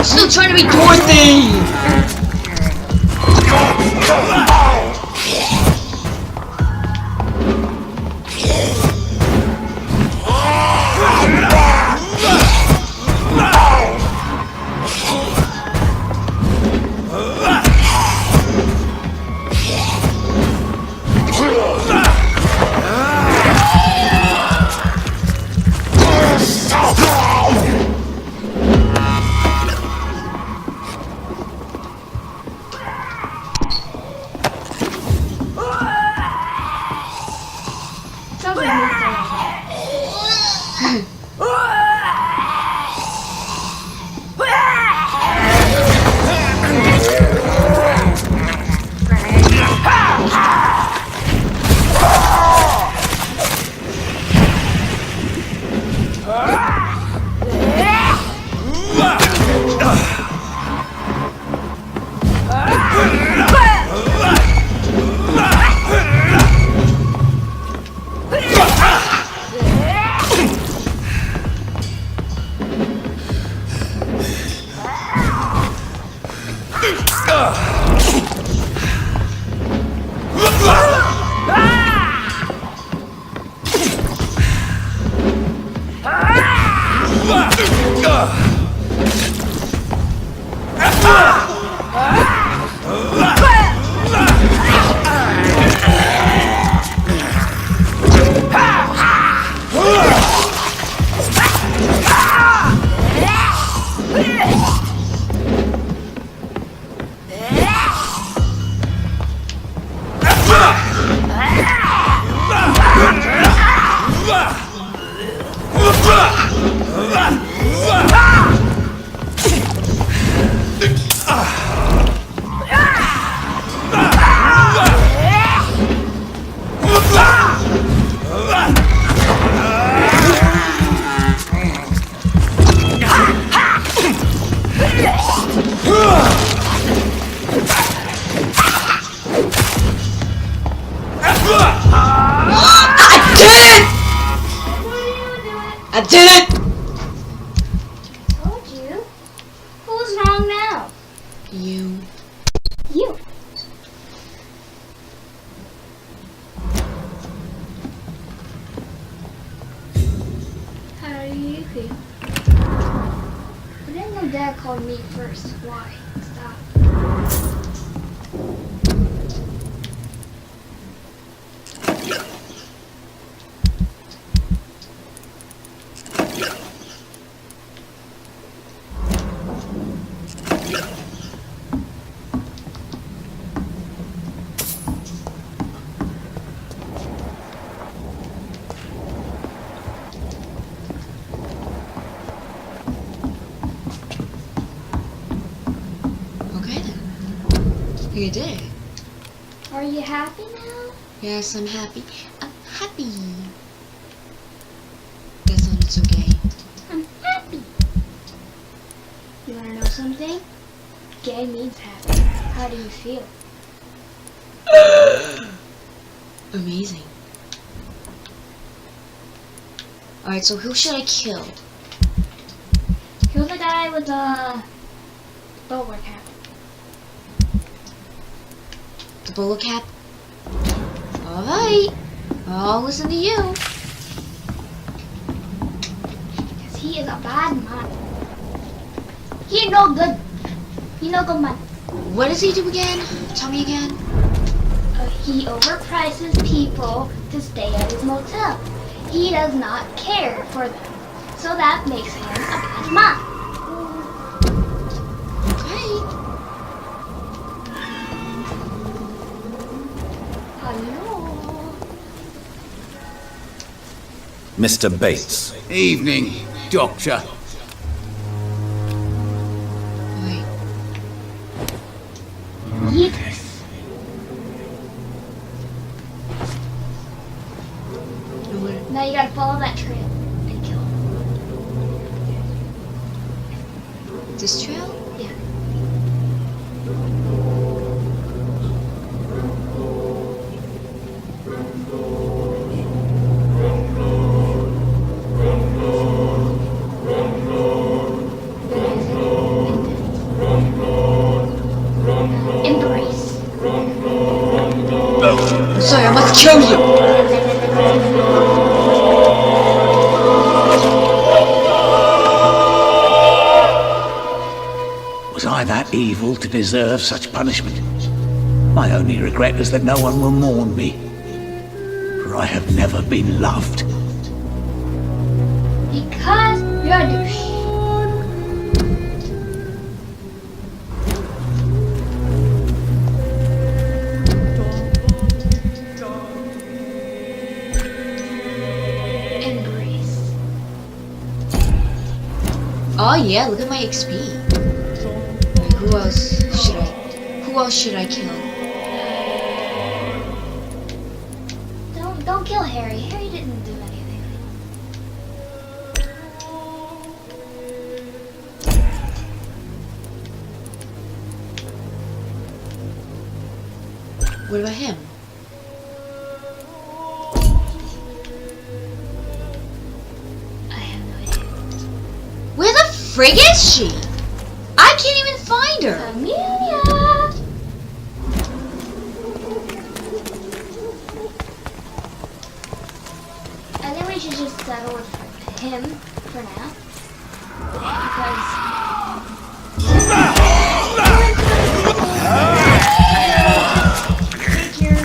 Still trying to be Dorothy! I did it! Told you. Who's wrong now? You. You. How do you feel? I didn't know Dad called me first. Why? Stop. You did. Are you happy now? Yes, I'm happy. I'm happy. That's all, it's okay. I'm happy. You wanna know something? Gay means happy. How do you feel? Amazing. Alright, so who should I kill? Kill the guy with the bowler cap. The bowler cap? Alright. I'll listen to you. Because he is a bad man. He no good. He no good man. What does he do again? Tell me again. He overprices people to stay at his motel. He does not care for them. So that makes him a bad man. Okay. Hello. Mr. Bates. Evening, Doctor. Wait. Yes. Now you gotta follow that trail and kill him. This trail? Yeah. Where is it? I that evil to deserve such punishment? My only regret is that no one will mourn me, for I have never been loved. Because you're a douche. Embrace. Oh yeah, look at my XP. Alright, who else should I kill? Don't kill Harry. Harry didn't do anything. What about him? I have no idea. Where the frig is she? I can't even find her. Amelia! I think we should just settle with him for now. Because... Take your...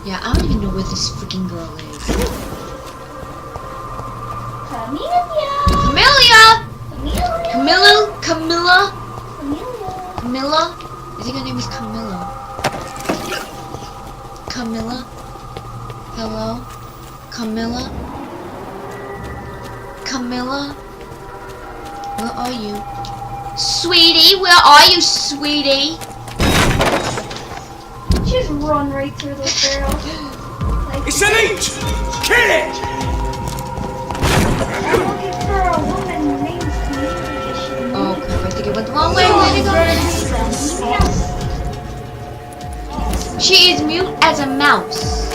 Yeah, I don't even know where this freaking girl is. Amelia! Camelia! Camilla? Amelia! Camilla? I think her name is Camilla. Camilla? Hello? Camilla? Camilla? Where are you? Sweetie, where are you, sweetie? Just run right through those barrels. Like, It's an eat! Kill it! I'm looking for a woman named Amelia. Oh, crap, I think it went the wrong way. Where'd it go? She is mute as a mouse.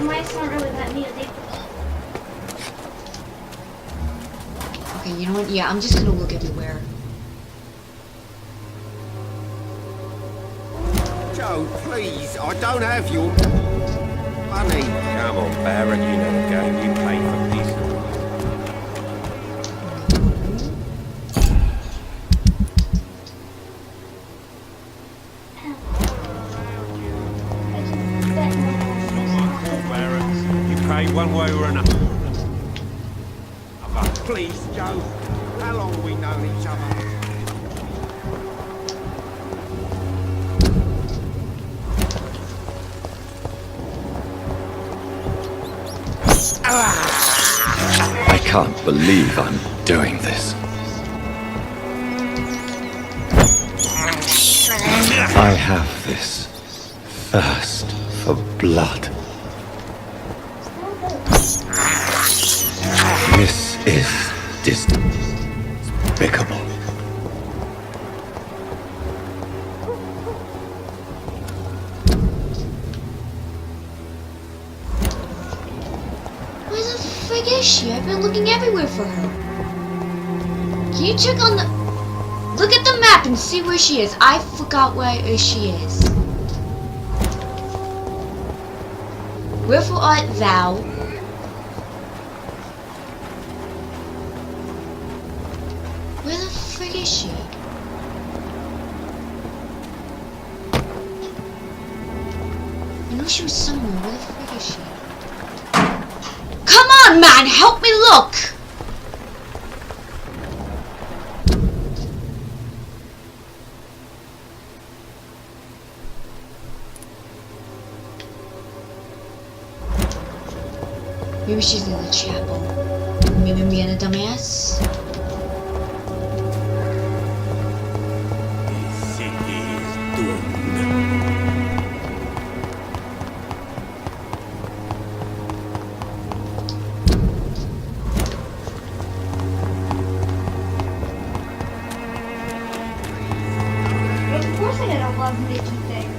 Mice aren't really that neat. Okay, you know what? Yeah, I'm just gonna look everywhere. Joe, please, I don't have your money. Come on, Baron, you know the game. You pay for this. Baron, you pay one way or another. But please, Joe, how long have we known each other? I can't believe I'm doing this. I have this thirst for blood. This is despicable. Where the frig is she? I've been looking everywhere for her. Can you check on the... Look at the map and see where she is. I forgot where she is. Wherefore art thou? Where the frig is she? I know she was somewhere. Where the frig is she? Come on, man! Help me look! Maybe she's in the chapel. Maybe I'm being a dumbass. This city is doomed. love Mickey there.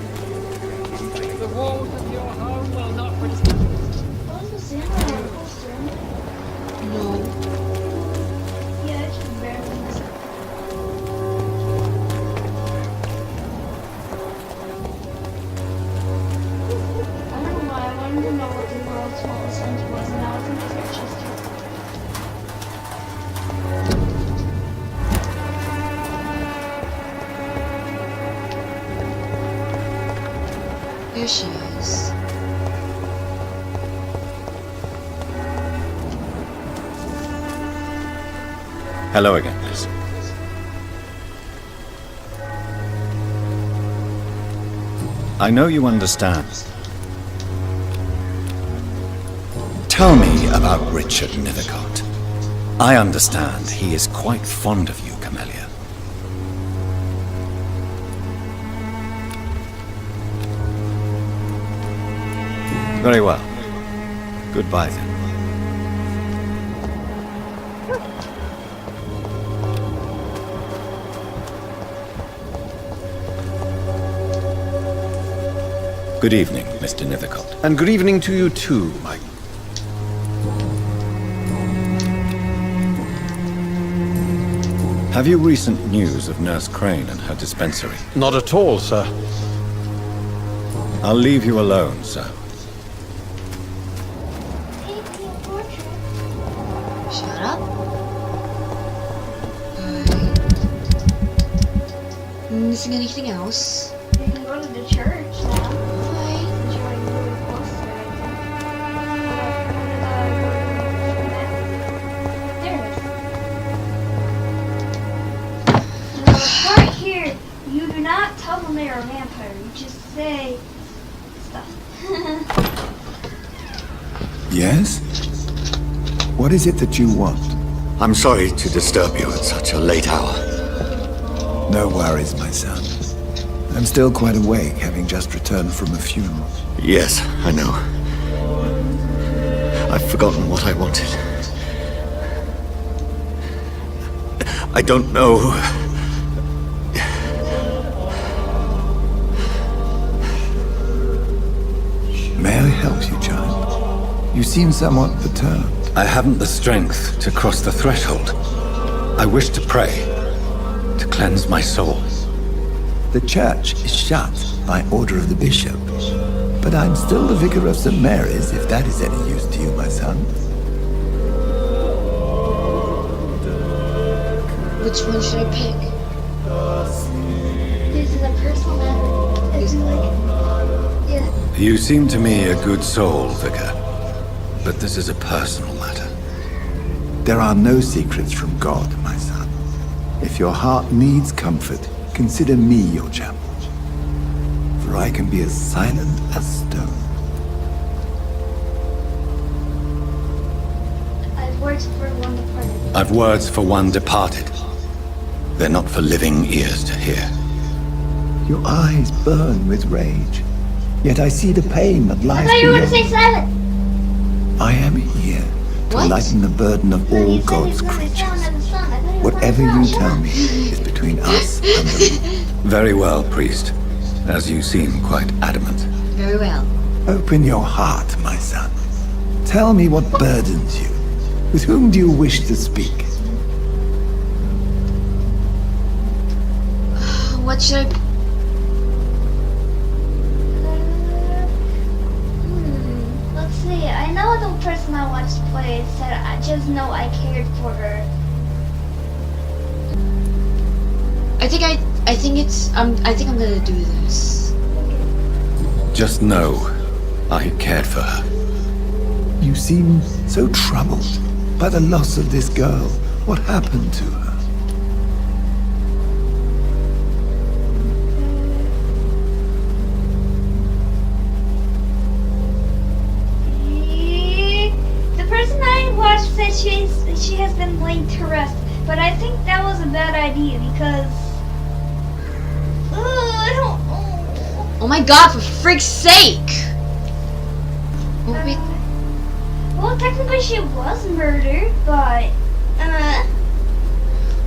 The walls of your home will not protect. What was the Santa costume? No. Yeah, I can barely miss it. I don't know why I wanted to know what the world's smallest Santa was, and now I think it's just There she is. Hello again, Liz. I know you understand. Tell me about Richard Nethercott. I understand he is quite fond of you, Camellia. Very well. Goodbye then. Good evening, Mr. Nethercott. And good evening to you too, Mike. Have you recent news of Nurse Crane and her dispensary? Not at all, sir. I'll leave you alone, sir. Shut up. Missing anything else? you can go to the church now. Why? Since you're like really close to it. There it is. The part here, you do not tell them they are a vampire. You just say stuff. Yes? What is it that you want? I'm sorry to disturb you at such a late hour. No worries, my son. I'm still quite awake, having just returned from a funeral. Yes, I know. I've forgotten what I wanted. I don't know. May I help you, child? You seem somewhat perturbed. I haven't the strength to cross the threshold. I wish to pray, to cleanse my soul. The church is shut by order of the bishop. But I'm still the vicar of St. Mary's, if that is any use to you, my son. Which one should I pick? This is a personal matter. It's like, yeah. You seem to me a good soul, Vicar. But this is a personal matter. There are no secrets from God, my son. If your heart needs comfort, consider me your chapel. For I can be as silent as stone. I've worked for one departed. I've words for one departed. They're not for living ears to hear. Your eyes burn with rage. Yet I see the pain that I lies thought you were going to beyond. say silent. I am here to What? lighten the burden of all You said God's he's gonna be creatures. silent as the sun. I thought he was Whatever gonna you be tell silent. me is between us and the Lord. Very well, priest. As you seem quite adamant. Very well. Open your heart, my son. Tell me what burdens you. With whom do you wish to speak? What should I... Let's see. I know the person I watched play said I just know I cared for her. I think I'm gonna do this. Just know, I cared for her. You seem so troubled by the loss of this girl. What happened to her? The person I watched said she has been laid to rest, but I think that was a bad idea because I don't. Oh my god, for freak's sake! Oh, wait. Well, technically she was murdered, but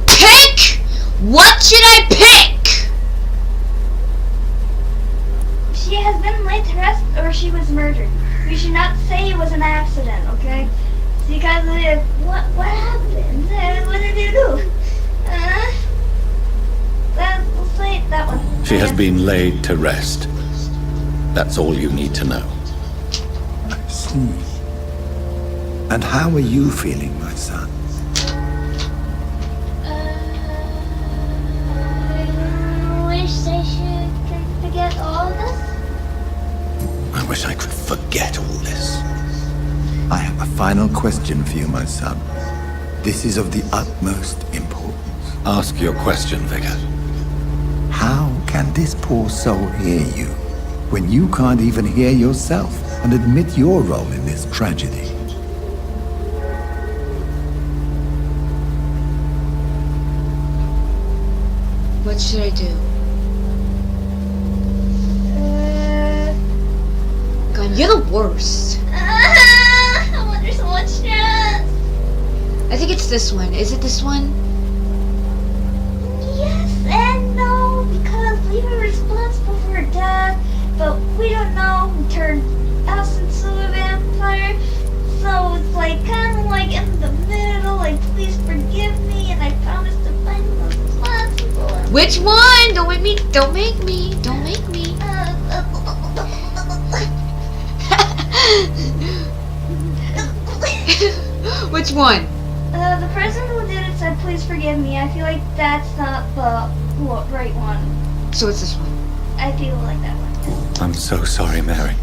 Pick! What should I pick? before she was murdered. We should not say it was an accident, okay? Because what happened? What did you do? We'll say that one. She has been laid to rest. That's all you need to know. I see. And how are you feeling, my son? I wish I could forget all of this. I wish I could forget all this. I have a final question for you, my son. This is of the utmost importance. Ask your question, Vicar. How can this poor soul hear you when you can't even hear yourself and admit your role in this tragedy? What should I do? God, you're the worst. I'm under so much stress. I think it's this one. Is it this one? Yes and no, because we were responsible for her death, but we don't know who turned us into a vampire. So it's like kind of like in the middle, like please forgive me, and I promise to find the responsible. Which one? Don't make me. Don't make me. Don't make me. Which one? The person who did it said please forgive me. I feel like that's not the right one. So it's this one. I feel like that one. I'm so sorry, Mary.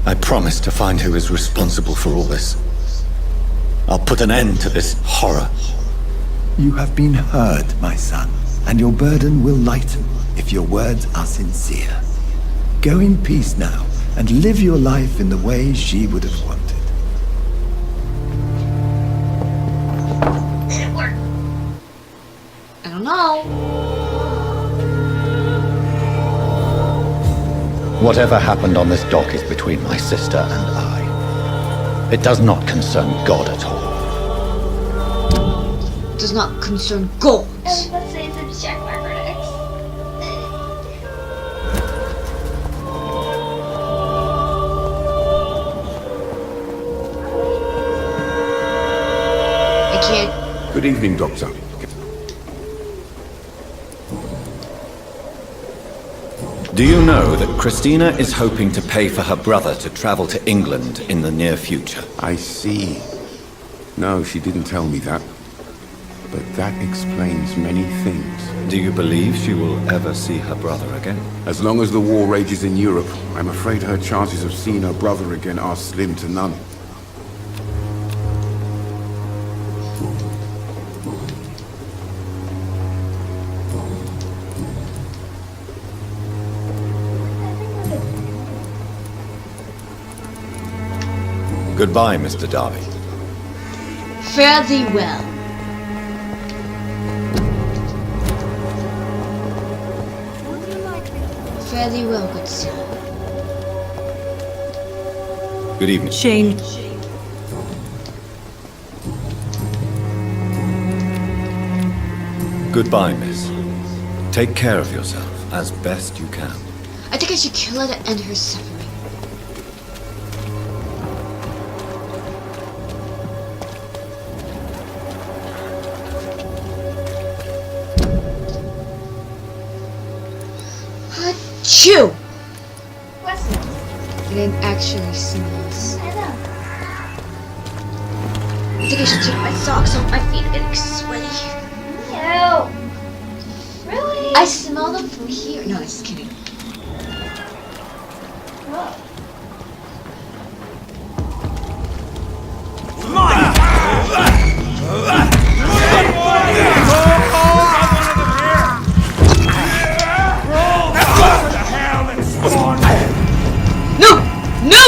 I promise to find who is responsible for all this. I'll put an end to this horror. You have been heard, my son, and your burden will lighten if your words are sincere. Go in peace now, and live your life in the way she would have wanted. Did it work? I don't know. Whatever happened on this dock is between my sister and I. It does not concern God at all. Does not concern gold. Let's say it's a check mark X. I can't. Good evening, Doctor. Do you know that Christina is hoping to pay for her brother to travel to England in the near future? I see. No, she didn't tell me that. But that explains many things. Do you believe she will ever see her brother again? As long as the war rages in Europe, I'm afraid her chances of seeing her brother again are slim to none. Goodbye, Mr. Darby. Fare thee well. Fare thee well, good sir. Good evening. Shane. Goodbye, miss. Take care of yourself as best you can. I think I should kill her to end her suffering. Achoo! What's this? I didn't actually sneeze. I know. I think I should take my socks off. My feet are getting sweaty. Ew. Really? I smell them from here. No, just kidding. Whoa. No! No!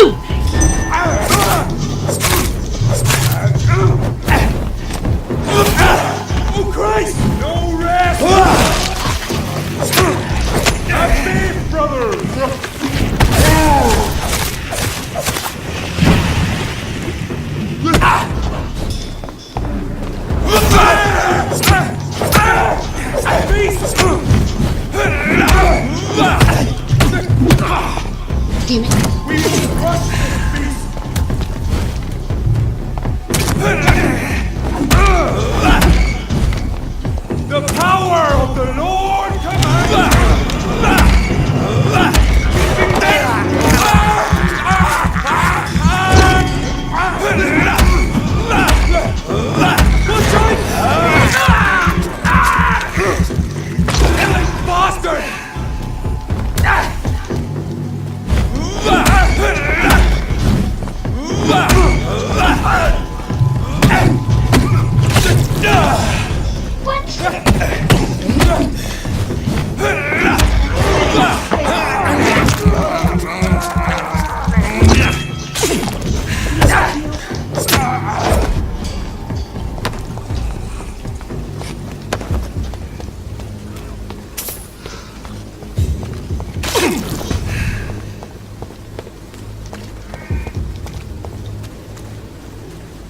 Oh, Christ! No rest!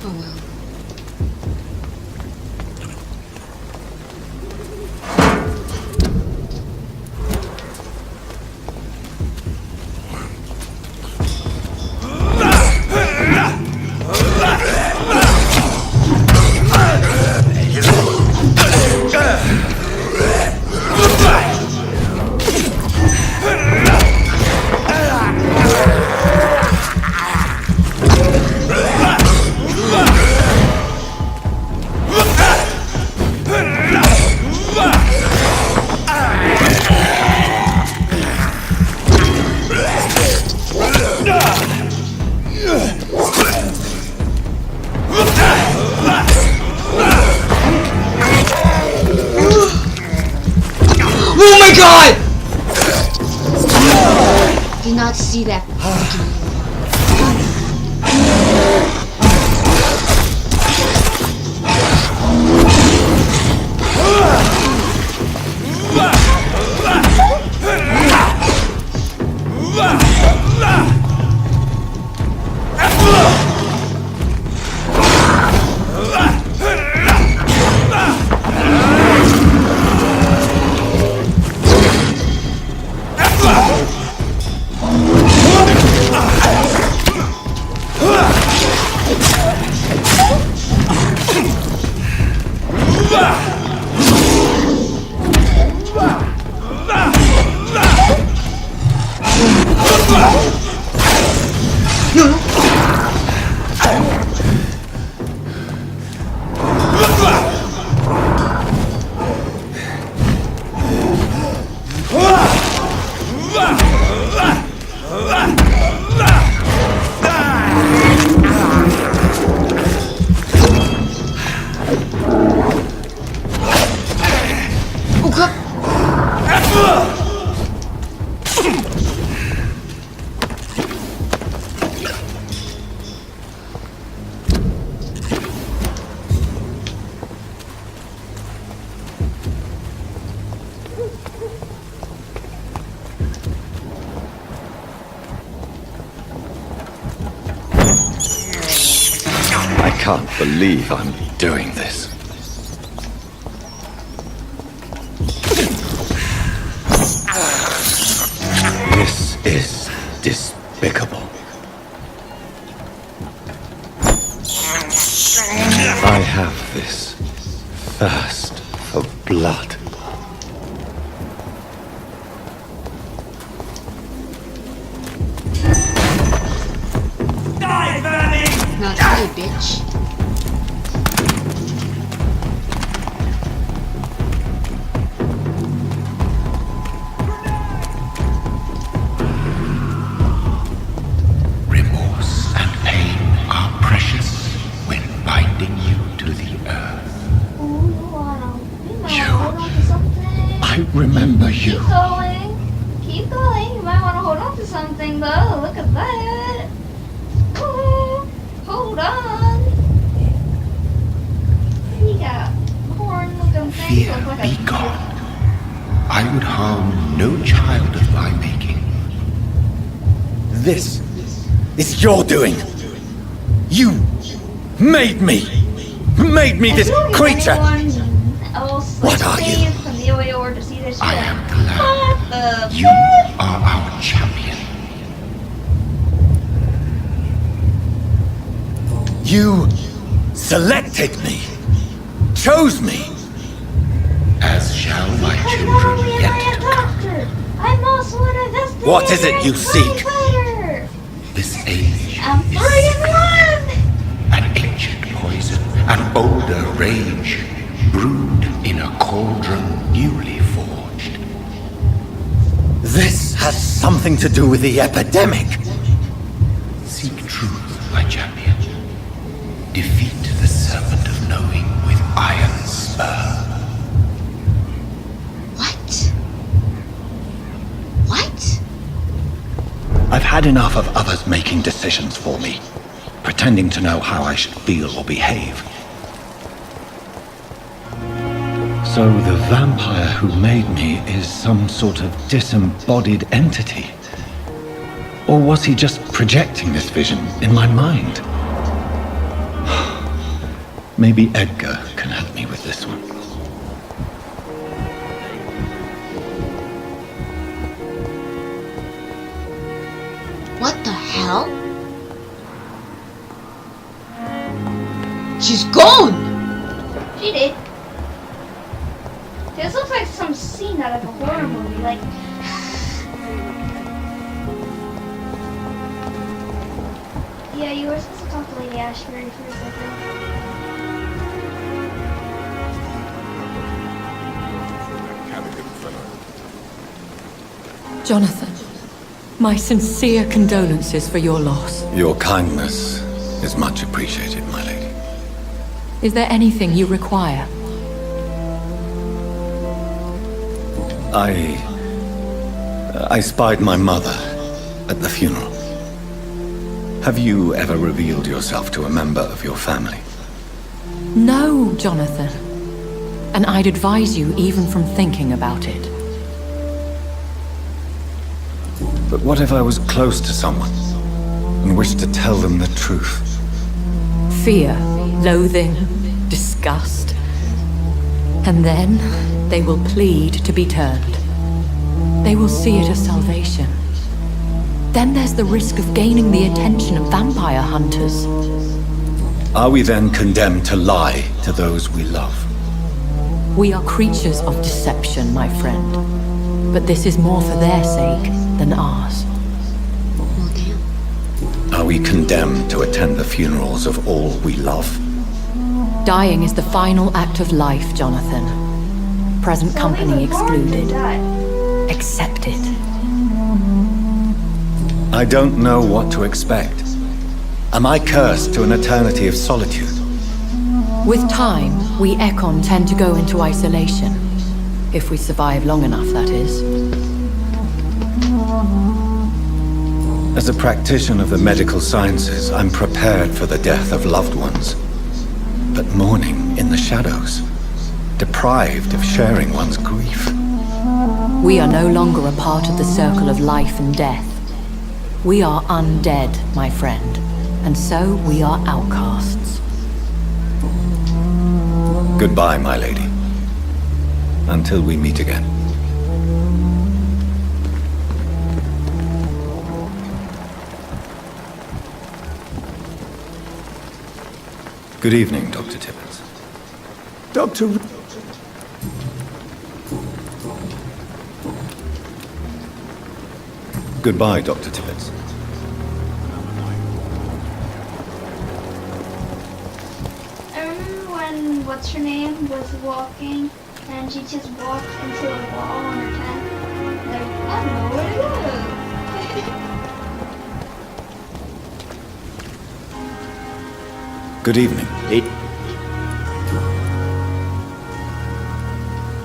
Oh well. Oh my god! Did not see that fucking. I can't believe I'm doing this. This is despicable. I have this thirst for blood. Not today, bitch. Remorse and pain are precious when binding you to the earth. Ooh, you might hold on to something. I remember you. Keep going. Keep going. You might want to hold on to something, though. Look at that. Ooh, hold on. You got horn-looking things. Fear Look like be a gone. I would harm no child of thy making. This is your doing. You made me this creature. What are you? I am glad. You are our champion. You selected me, chose me. As shall my Because you're children only an yet iron to come. doctor. I'm also an investigator. What is it you seek? Fighter. This age I'm 3 in 1. an ancient poison, an older rage, brewed in a cauldron newly forged. This has something to do with the epidemic. Seek truth, my champion. Defeat the serpent of knowing with iron spur. What? I've had enough of others making decisions for me, pretending to know how I should feel or behave. So the vampire who made me is some sort of disembodied entity? Or was he just projecting this vision in my mind? Maybe Edgar can help me with this one. What the hell? She's gone! She did. This looks like some scene out of a horror movie, like... Yeah, you were supposed to talk to Lady Ashbury for a second. Jonathan, my sincere condolences for your loss. Your kindness is much appreciated, my lady. Is there anything you require? I spied my mother at the funeral. Have you ever revealed yourself to a member of your family? No, Jonathan. And I'd advise you even from thinking about it. But what if I was close to someone and wished to tell them the truth? Fear, loathing, disgust. And then they will plead to be turned. They will see it as salvation. Then there's the risk of gaining the attention of vampire hunters. Are we then condemned to lie to those we love? We are creatures of deception, my friend. But this is more for their sake than ours. Are we condemned to attend the funerals of all we love? Dying is the final act of life, Jonathan. Present company excluded. Accept it. I don't know what to expect. Am I cursed to an eternity of solitude? With time, we Ekon tend to go into isolation. If we survive long enough, that is. As a practitioner of the medical sciences, I'm prepared for the death of loved ones. But mourning in the shadows, deprived of sharing one's grief. We are no longer a part of the circle of life and death. We are undead, my friend, and so we are outcasts. Goodbye, my lady. Until we meet again. Good evening, Dr. Tibbets. Dr. Goodbye, Dr. Tibbets. I remember when what's her name was walking and she just walked into a wall on her tent. Like, I don't know where to go. Good evening.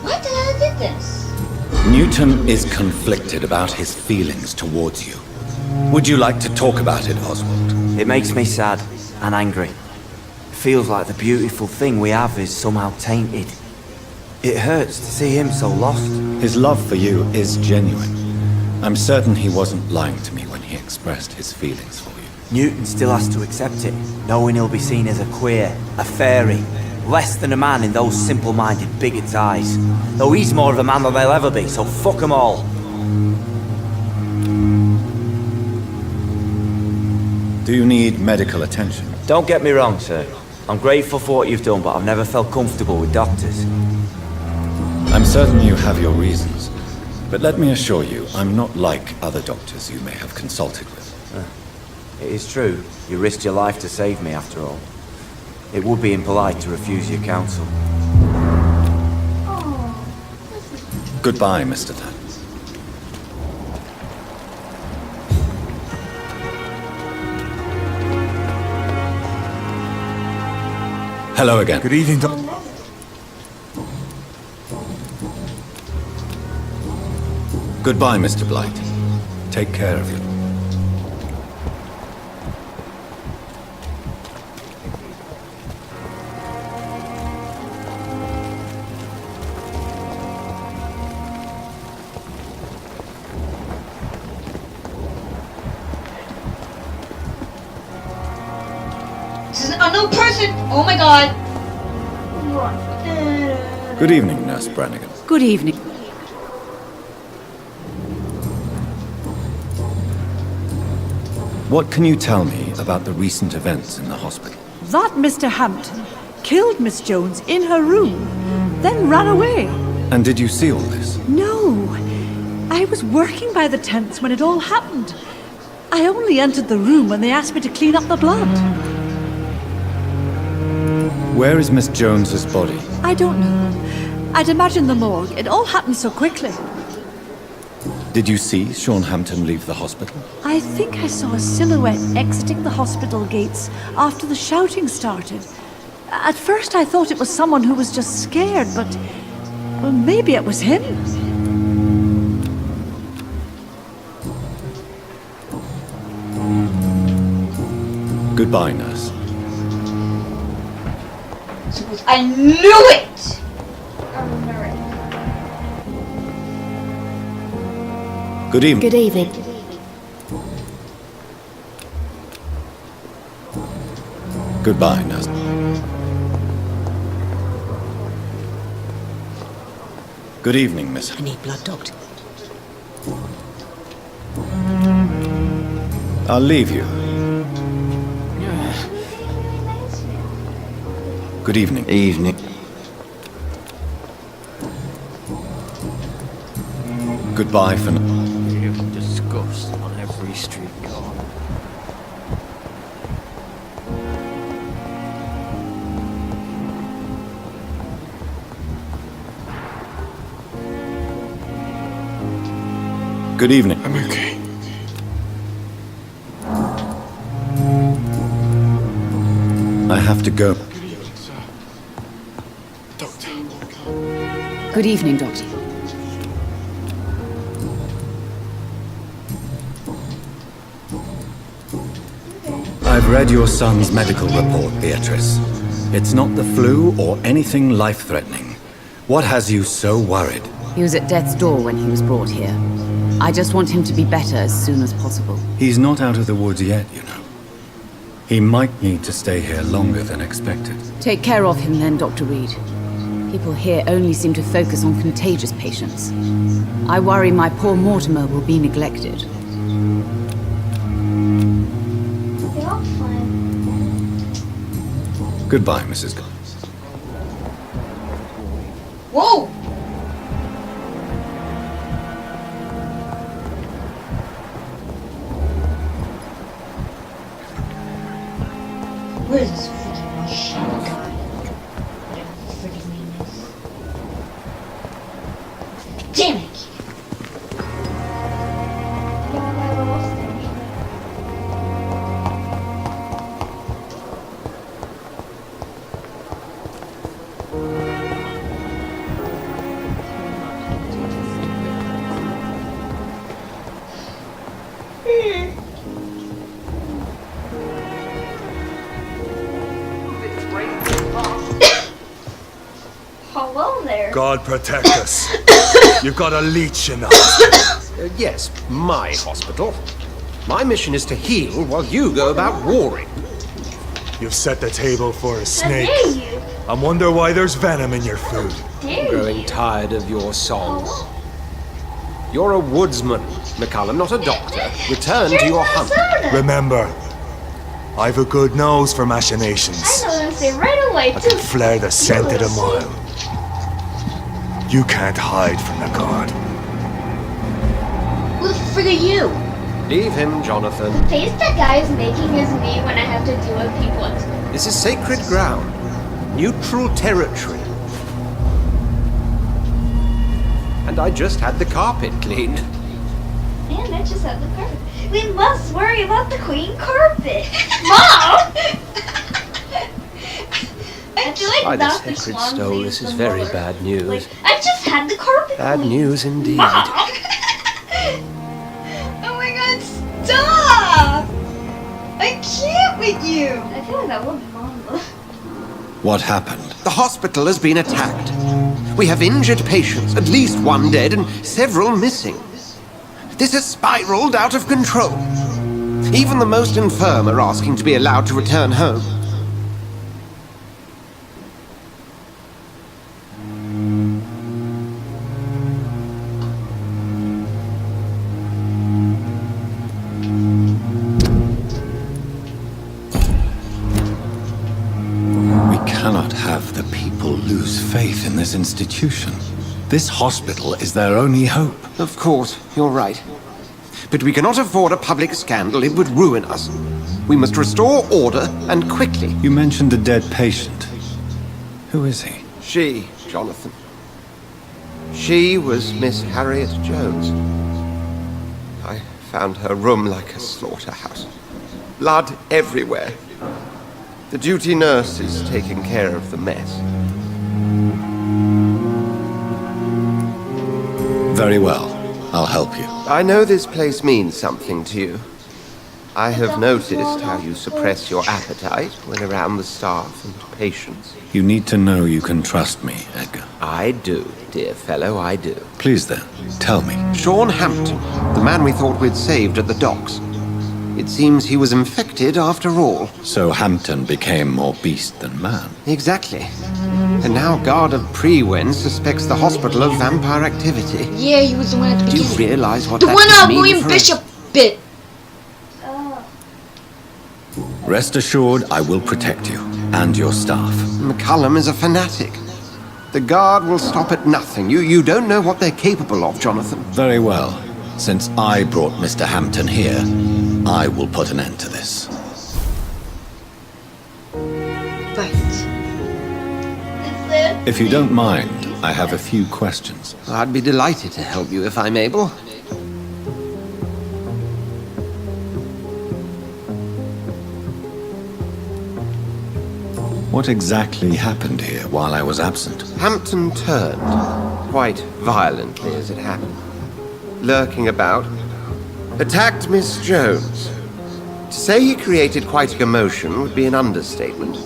What the hell did this? Newton is conflicted about his feelings towards you. Would you like to talk about it, Oswald? It makes me sad and angry. It feels like the beautiful thing we have is somehow tainted. It hurts to see him so lost. His love for you is genuine. I'm certain he wasn't lying to me when he expressed his feelings for you. Newton still has to accept it, knowing he'll be seen as a queer, a fairy, less than a man in those simple-minded bigots' eyes. Though he's more of a man than they'll ever be, so fuck them all. Do you need medical attention? Don't get me wrong, sir. I'm grateful for what you've done, but I've never felt comfortable with doctors. I'm certain you have your reasons. But let me assure you, I'm not like other doctors you may have consulted with. It is true. You risked your life to save me, after all. It would be impolite to refuse your counsel. Goodbye, Mr. Thad. Hello again. Good evening, Doctor. Goodbye, Mr. Blight. Take care of you. This is an unknown person! Oh my god! going. Good evening, Nurse Brannigan. Good evening. What can you tell me about the recent events in the hospital? That Mr. Hampton killed Miss Jones in her room, then ran away. And did you see all this? No. I was working by the tents when it all happened. I only entered the room when they asked me to clean up the blood. Where is Miss Jones's body? I don't know. I'd imagine the morgue. It all happened so quickly. Did you see Sean Hampton leave the hospital? I think I saw a silhouette exiting the hospital gates after the shouting started. At first I thought it was someone who was just scared, but... well, maybe it was him. Goodbye, nurse. I knew it! Good evening. Good evening. Goodbye, nurse. Good evening, miss. I need blood, Doctor. I'll leave you. Good evening. Evening. Goodbye for now. Disgust on every street corner. Good evening. I'm okay. I have to go. Good evening, sir. Doctor. Good evening, Doctor. I've read your son's medical report, Beatrice. It's not the flu or anything life-threatening. What has you so worried? He was at death's door when he was brought here. I just want him to be better as soon as possible. He's not out of the woods yet, you know. He might need to stay here longer than expected. Take care of him then, Dr. Reed. People here only seem to focus on contagious patients. I worry my poor Mortimer will be neglected. They're all fine. Goodbye, Mrs. Skals. Whoa! Where's this freaking machine gun? Whatever the freaking name is. Damn it! Hello there. God protect us. You've got a leech in the hospital. Yes, my hospital. My mission is to heal while you go about warring. You've set the table for a snake. How dare you? I wonder why there's venom in your food. Dare I'm growing you? tired of your songs. You're a woodsman, McCallum, not a doctor. Return to your hunt. Remember, I've a good nose for machinations. I know them say right away, I too. can flare the scent at a mile. You can't hide from the guard. Who the frig are you? Leave him, Jonathan. The face that guy is making is me when I have to deal with people. This is sacred ground. Neutral territory. And I just had the carpet cleaned. And I just had the carpet. We must worry about the queen carpet. Mom! I feel like By the Dr. sacred Swan stone, saves this is the very Lord. bad news. Like, I just had the carpet Bad cleaned. news indeed. Mom! Oh my god, stop! I can't with you! I feel like that would be Mom. What happened? The hospital has been attacked. We have injured patients, at least one dead and several missing. This has spiraled out of control. Even the most infirm are asking to be allowed to return home. cannot have the people lose faith in this institution. This hospital is their only hope. Of course, you're right. But we cannot afford a public scandal. It would ruin us. We must restore order, and quickly. You mentioned a dead patient. Who is he? She, Jonathan. She was Miss Harriet Jones. I found her room like a slaughterhouse. Blood everywhere. The duty nurse is taking care of the mess. Very well. I'll help you. I know this place means something to you. I have noticed how you suppress your appetite when around the staff and patients. You need to know you can trust me, Edgar. I do, dear fellow, I do. Please then, tell me. Sean Hampton, the man we thought we'd saved at the docks. It seems he was infected after all. So Hampton became more beast than man. Exactly. And now Guard of Prewen suspects the hospital of vampire activity. Yeah, he was the one at the beginning. Do you realize what the that one could mean William for Bishop us? bit. Rest assured, I will protect you and your staff. McCullum is a fanatic. The Guard will stop at nothing. You don't know what they're capable of, Jonathan. Very well. Since I brought Mr. Hampton here, I will put an end to this. Right. If you don't mind, I have a few questions. I'd be delighted to help you if I'm able. What exactly happened here while I was absent? Hampton turned, quite violently as it happened. Lurking about, attacked Miss Jones. To say he created quite a commotion would be an understatement.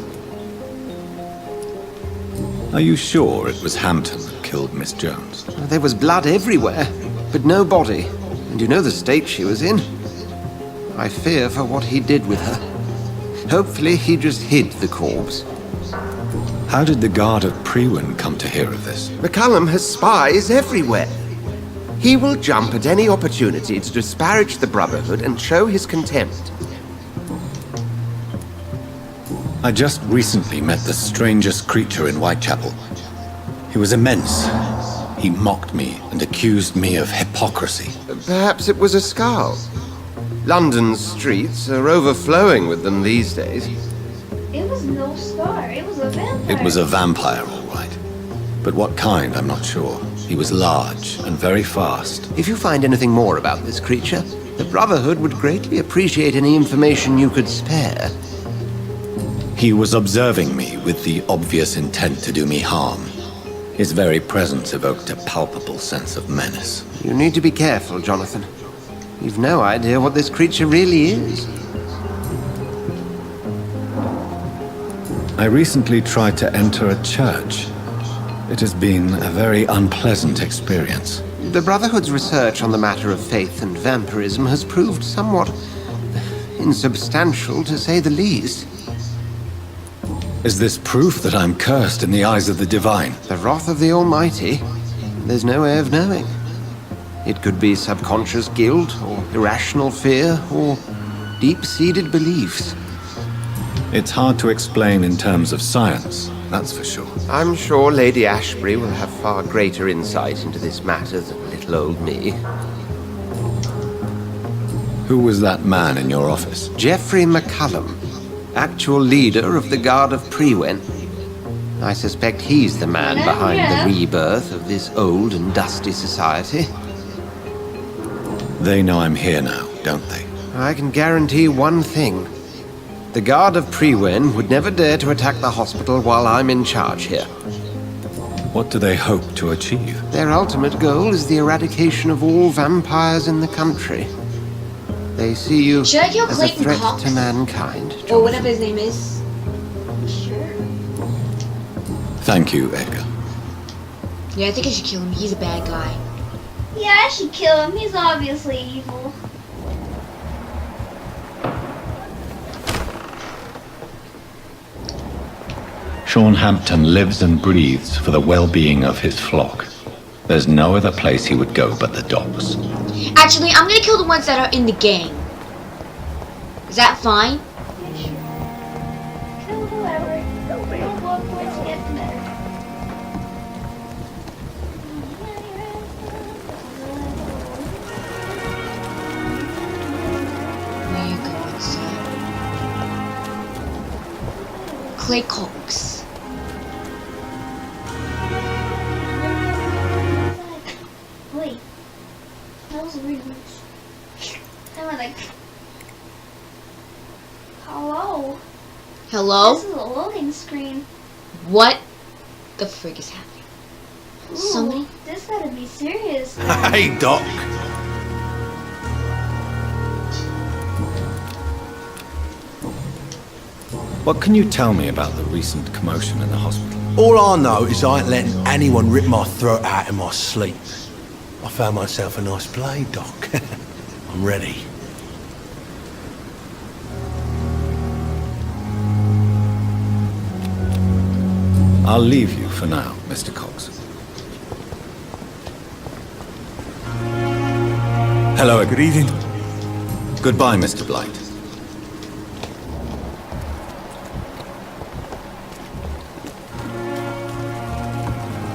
Are you sure it was Hampton that killed Miss Jones? There was blood everywhere, but no body. And you know the state she was in. I fear for what he did with her. Hopefully he just hid the corpse. How did the Guard of Prewen come to hear of this? McCullum has spies everywhere. He will jump at any opportunity to disparage the Brotherhood and show his contempt. I just recently met the strangest creature in Whitechapel. He was immense. He mocked me and accused me of hypocrisy. Perhaps it was a Skals. London's streets are overflowing with them these days. It was no star. It was a vampire. It was a vampire, all right. But what kind, I'm not sure. He was large and very fast. If you find anything more about this creature, the Brotherhood would greatly appreciate any information you could spare. He was observing me with the obvious intent to do me harm. His very presence evoked a palpable sense of menace. You need to be careful, Jonathan. You've no idea what this creature really is. I recently tried to enter a church. It has been a very unpleasant experience. The Brotherhood's research on the matter of faith and vampirism has proved somewhat insubstantial, to say the least. Is this proof that I'm cursed in the eyes of the divine? The wrath of the Almighty? There's no way of knowing. It could be subconscious guilt, or irrational fear, or deep-seated beliefs. It's hard to explain in terms of science, that's for sure. I'm sure Lady Ashbury will have far greater insight into this matter than little old me. Who was that man in your office? Geoffrey McCullum, actual leader of the Guard of Prewen. I suspect he's the man behind the rebirth of this old and dusty society. They know I'm here now, don't they? I can guarantee one thing. The Guard of Prewen would never dare to attack the hospital while I'm in charge here. What do they hope to achieve? Their ultimate goal is the eradication of all vampires in the country. They see you Should I kill as a Clayton threat Cox? to mankind. Or whatever his name is. Sure. Thank you, Edgar. Yeah, I think I should kill him. He's a bad guy. Yeah, I should kill him. He's obviously evil. Sean Hampton lives and breathes for the well-being of his flock. There's no other place he would go but the docks. Actually, I'm gonna kill the ones that are in the gang. Is that fine? Yeah, sure. Kill whoever. Ray Cox. Wait. That was weird. I went like, hello? Hello? This is a loading screen. What the frig is happening? Ooh, Somebody? This gotta be serious. Hey, Doc. What can you tell me about the recent commotion in the hospital? All I know is I ain't letting anyone rip my throat out in my sleep. I found myself a nice blade, Doc. I'm ready. I'll leave you for now, Mr. Cox. Hello, good evening. Goodbye, Mr. Blight.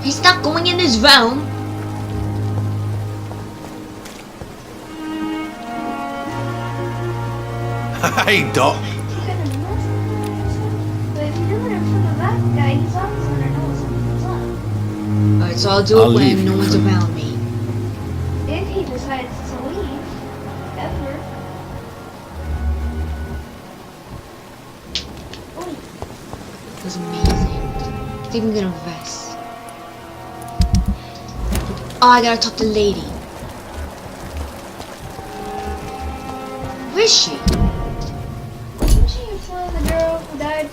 He's not going in his room. Hey, Doc. But if you're doing it for the back guy, he's always gonna know something's up. Alright, so I'll do it when no one's around me. If he decides to leave, ever. It was amazing. I think I'm gonna rest. Oh, I gotta talk to the lady. Where is she? Isn't she the girl who died?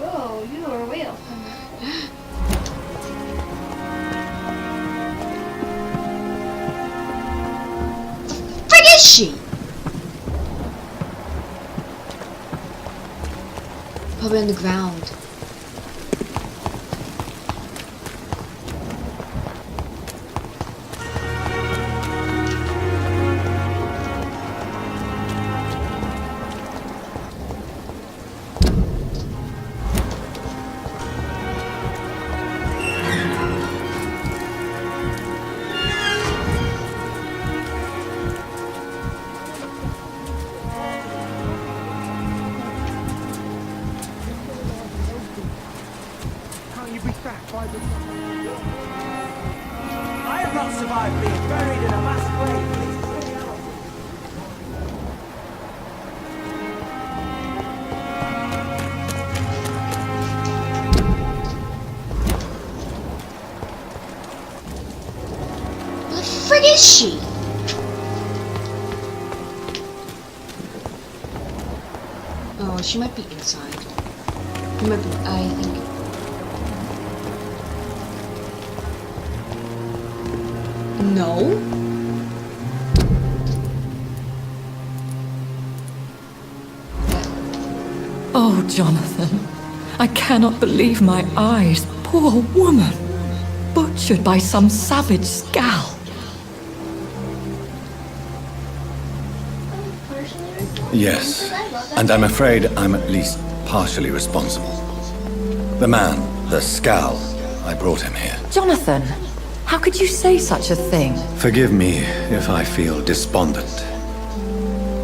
Oh, you are way off on that. Where is she? Probably on the ground. I have not survived being buried in a mass grave. Where the frig is she? Oh, she might be inside. She might be, I think. No. Oh, Jonathan. I cannot believe my eyes. Poor woman. Butchered by some savage Skal. Yes, and I'm afraid I'm at least partially responsible. The man, the Skal, I brought him here. Jonathan, how could you say such a thing? Forgive me if I feel despondent,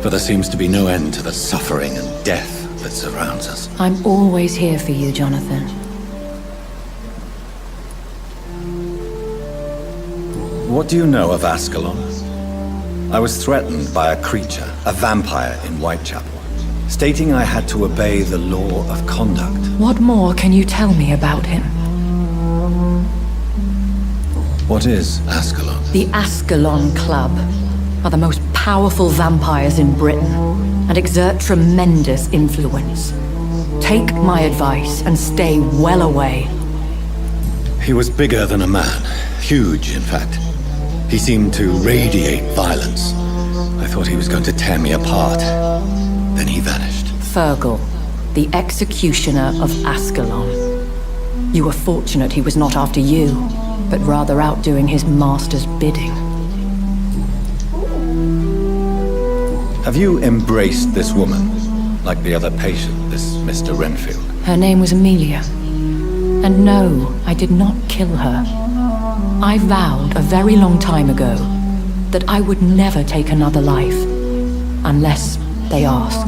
for there seems to be no end to the suffering and death that surrounds us. I'm always here for you, Jonathan. What do you know of Ascalon? I was threatened by a creature, a vampire in Whitechapel, stating I had to obey the law of conduct. What more can you tell me about him? What is Ascalon? The Ascalon Club are the most powerful vampires in Britain and exert tremendous influence. Take my advice and stay well away. He was bigger than a man. Huge, in fact. He seemed to radiate violence. I thought he was going to tear me apart. Then he vanished. Fergal, the executioner of Ascalon. You were fortunate he was not after you, but rather out doing his master's bidding. Have you embraced this woman, like the other patient, this Mr. Renfield? Her name was Amelia. And no, I did not kill her. I vowed a very long time ago that I would never take another life, unless they ask.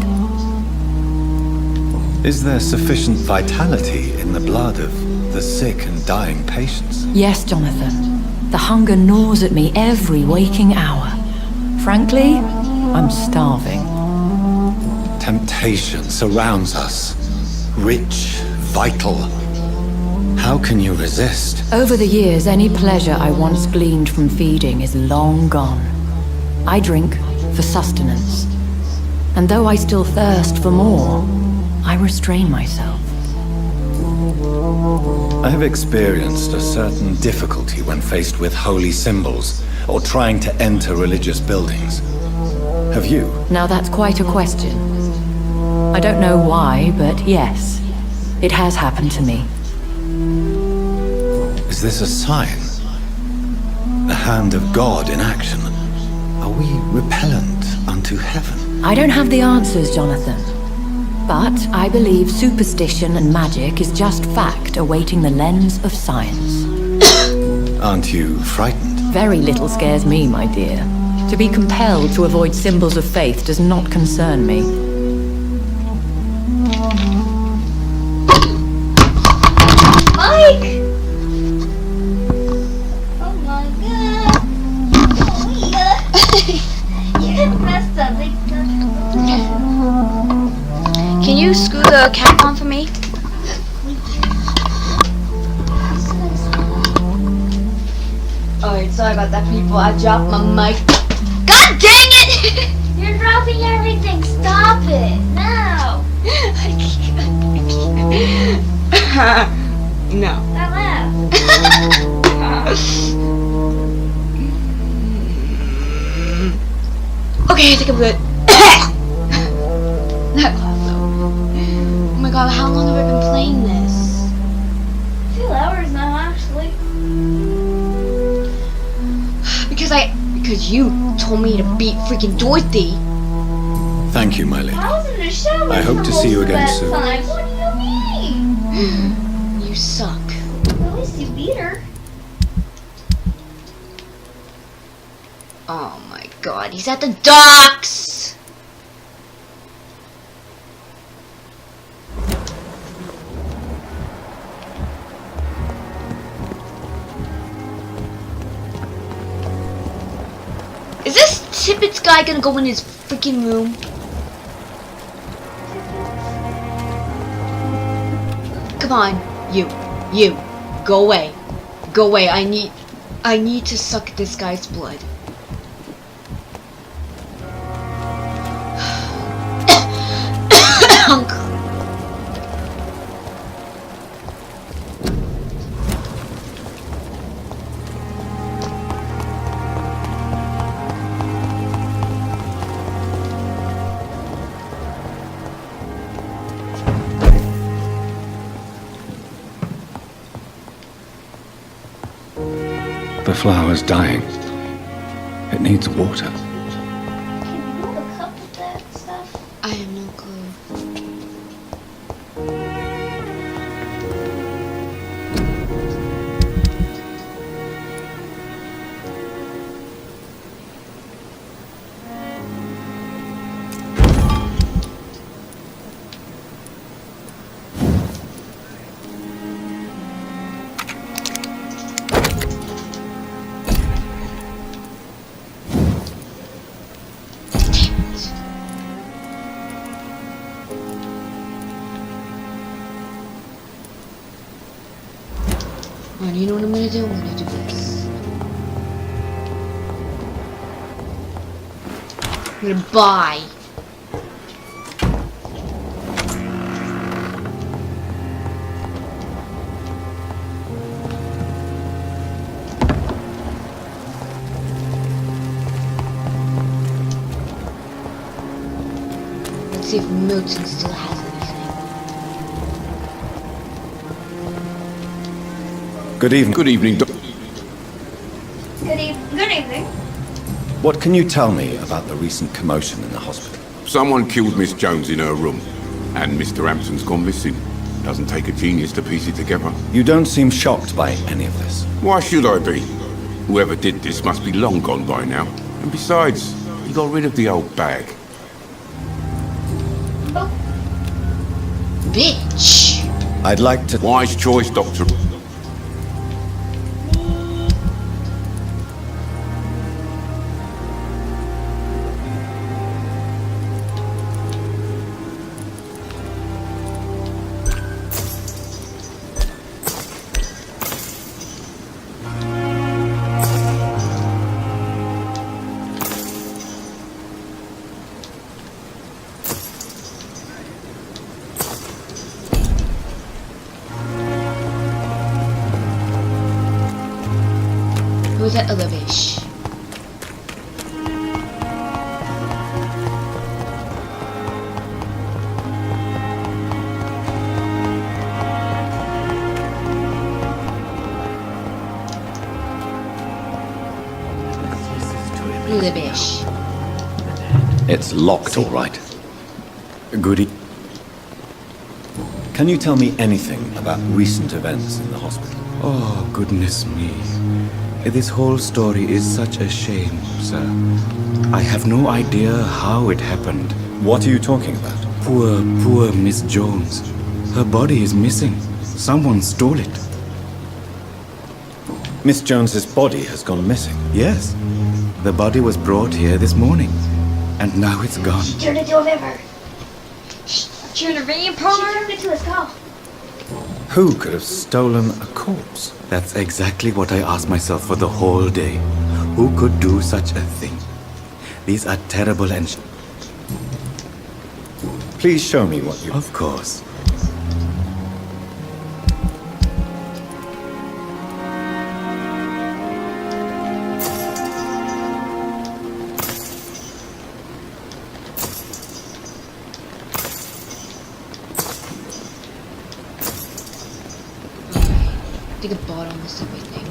Is there sufficient vitality in the blood of the sick and dying patients? Yes, Jonathan. The hunger gnaws at me every waking hour. Frankly, I'm starving. Temptation surrounds us. Rich, vital. How can you resist? Over the years, any pleasure I once gleaned from feeding is long gone. I drink for sustenance. And though I still thirst for more, I restrain myself. I have experienced a certain difficulty when faced with holy symbols or trying to enter religious buildings. Have you? Now that's quite a question. I don't know why, but yes, it has happened to me. Is this a sign? The hand of God in action? Are we repellent unto heaven? I don't have the answers, Jonathan. But I believe superstition and magic is just fact awaiting the lens of science. Aren't you frightened? Very little scares me, my dear. To be compelled to avoid symbols of faith does not concern me. Mike! Oh my god. Oh yeah. You messed up. Can you screw the cap on for me? Alright, sorry about that, people. I dropped my mic. God dang it! You're dropping everything. Stop it. Now. No. That laugh. Okay, I think I'm good. That laugh, though. Oh my god, how long have I been playing this? 2 hours now, actually. Because you told me to beat freaking Dorothy. Thank you, my lady. I was in the shower. I hope to see you again soon. Time. What do you mean? You suck. At least you beat her. Oh my god, he's at the docks! Is this Tippett's guy gonna go in his freaking room? Come on, you, go away. Go away, I need to suck this guy's blood. The flower's dying. It needs water. Can you hold a cup with that stuff? I have no clue. Alright, you know what I'm gonna do? I'm gonna do this. I'm gonna buy. Let's see if Milton still has anything. Good evening. Good evening, Good evening. What can you tell me about the recent commotion in the hospital? Someone killed Miss Jones in her room, and Mr. Hampton's gone missing. Doesn't take a genius to piece it together. You don't seem shocked by any of this. Why should I be? Whoever did this must be long gone by now. And besides, he got rid of the old bag. Bitch. I'd like to... Wise choice, Doctor. Who's that other bitch? Who's the bitch? It's locked, all right. Goody. Can you tell me anything about recent events in the hospital? Oh, goodness me. This whole story is such a shame, sir. I have no idea how it happened. What are you talking about? Poor Miss Jones. Her body is missing. Someone stole it. Miss Jones's body has gone missing? Yes. The body was brought here this morning. And now it's gone. She turned into a vampire. She turned a vampire? She turned into a skull. Who could have stolen a corpse? That's exactly what I asked myself for the whole day. Who could do such a thing? These are terrible and... Please show me what you... Of course. I think I bought almost everything.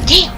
Damn!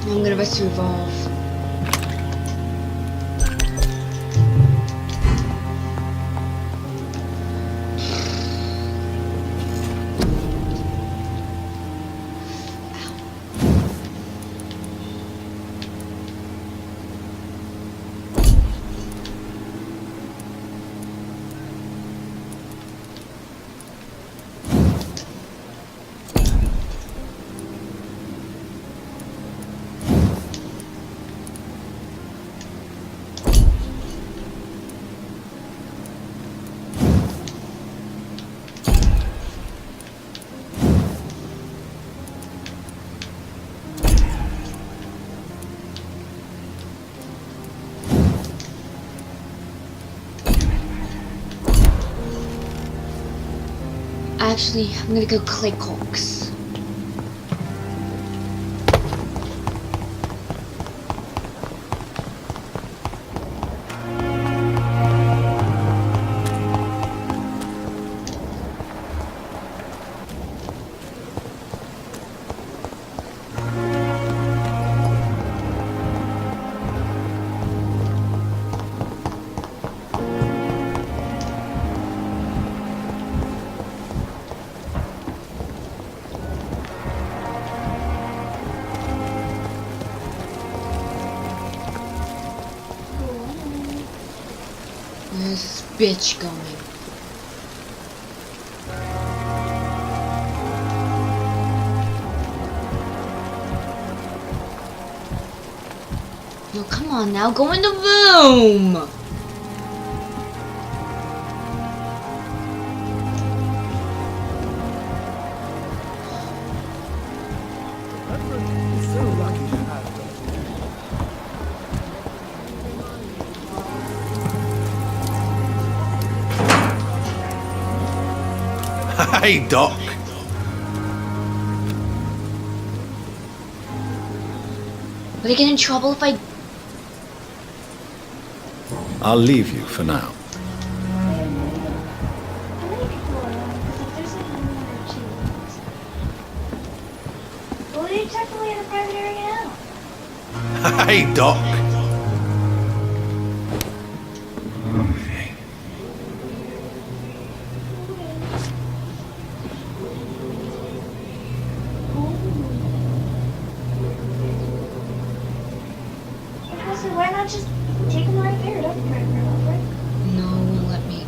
I'm gonna rest to evolve. actually, I'm gonna go click Cox. Where's this bitch going? Yo, come on now, go in the room! Hey, Doc. Will I get in trouble if I... I'll leave you for now. Well, you're technically in a private area now. Hey, Doc. So why not just take him right there? Don't break her off, right? No, it won't let me.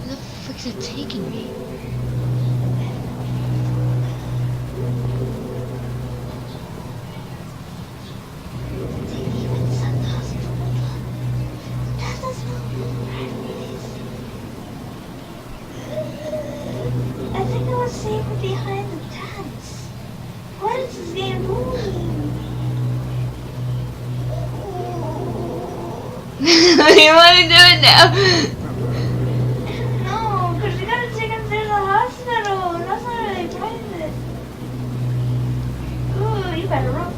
Where the frick's it taking me? I think I was safer behind the tents. What is this game doing? You want to do it now? No, because we gotta take him to the hospital. That's not really private. Ooh, you better run.